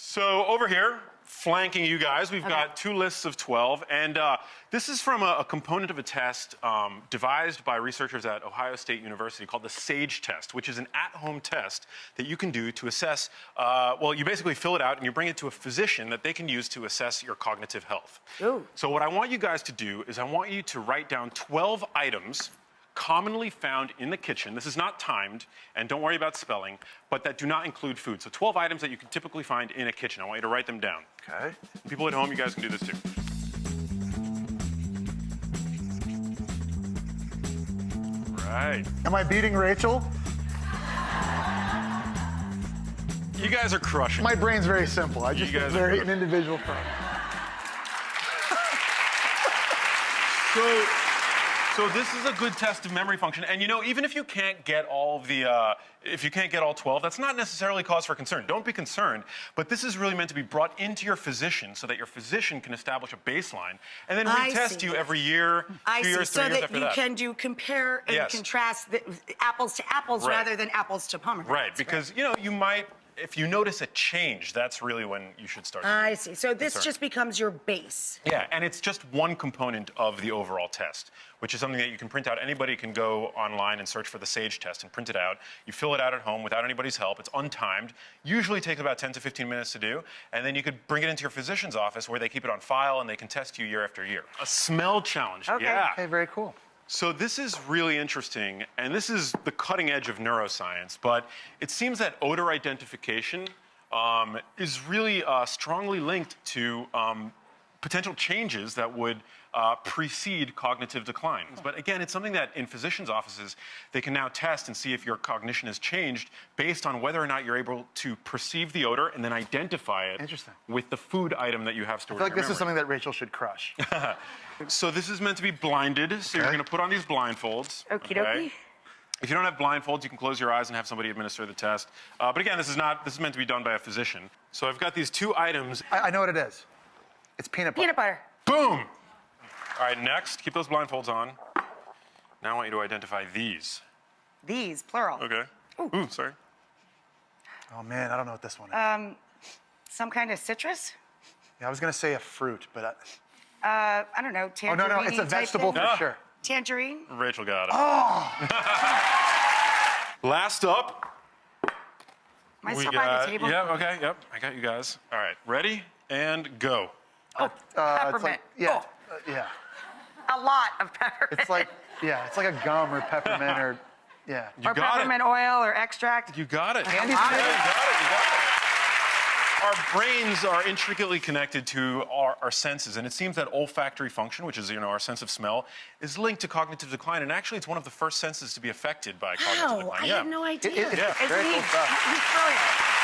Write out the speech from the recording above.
So over here, flanking you guys, we've got 2 lists of 12, and this is from a component of a test devised by researchers at Ohio State University called the SAGE test, which is an at-home test that you can do to assess, well, you basically fill it out and you bring it to a physician that they can use to assess your cognitive health. Ooh. So what I want you guys to do is I want you to write down 12 items commonly found in the kitchen. This is not timed, and don't worry about spelling, but that do not include food. So 12 items that you can typically find in a kitchen. I want you to write them down. Okay. People at home, you guys can do this too. Right. Am I beating Rachel? You guys are crushing. My brain's very simple. I just guys very are an individual problem. So this is a good test of memory function, and you know, even if you can't get all of the, if you can't get all 12, that's not necessarily cause for concern. Don't be concerned, but this is really meant to be brought into your physician so that your physician can establish a baseline and then retest you every year, 2 years, 3 years after that. So that you can do compare and contrast apples to apples rather than apples to pomegranates. Right, because you know, you might, if you notice a change, that's really when you should start. I see. So this just becomes your base. Yeah, and it's just one component of the overall test, which is something that you can print out. Anybody can go online and search for the SAGE test and print it out. You fill it out at home without anybody's help. It's untimed. Usually takes about 10 to 15 minutes to do. And then you could bring it into your physician's office where they keep it on file and they can test you year after year. A smell challenge. Okay. Yeah. Okay, very cool. So this is really interesting, and this is the cutting edge of neuroscience, but it seems that odor identification is really strongly linked to potential changes that would precede cognitive decline. But again, it's something that in physicians' offices, they can now test and see if your cognition has changed based on whether or not you're able to perceive the odor and then identify it with the food item that you have stored in your memory. I feel like this is something that Rachel should crush. So this is meant to be blinded, so you're going to put on these blindfolds. Okie dokie. If you don't have blindfolds, you can close your eyes and have somebody administer the test. But again, this is meant to be done by a physician. So I've got these 2 items. I know what it is. It's peanut butter. Peanut butter. Boom! All right, next, keep those blindfolds on. Now I want you to identify these. These, plural. Okay. Ooh, sorry. Oh man, I don't know what this one is. Some kind of citrus? Yeah, I was gonna say a fruit, but I don't know, tangerine. oh no, it's a vegetable for sure. Tangerine? Rachel got it. Oh! Last up. Am I still by the table? Yep, okay, yep. I got you guys. All right, ready and go. Oh, peppermint. It's like, yeah, yeah. A lot of peppermint. It's like, yeah, it's like a gum or peppermint or, yeah. You or got peppermint oil or extract. You got it. Candy Yeah, cane? you got it, you got it. Our brains are intricately connected to our senses, and it seems that olfactory function, which is, you know, our sense of smell, is linked to cognitive decline, and actually it's one of the first senses to be affected by cognitive decline. I had no idea. Yeah, very cool stuff. He's brilliant.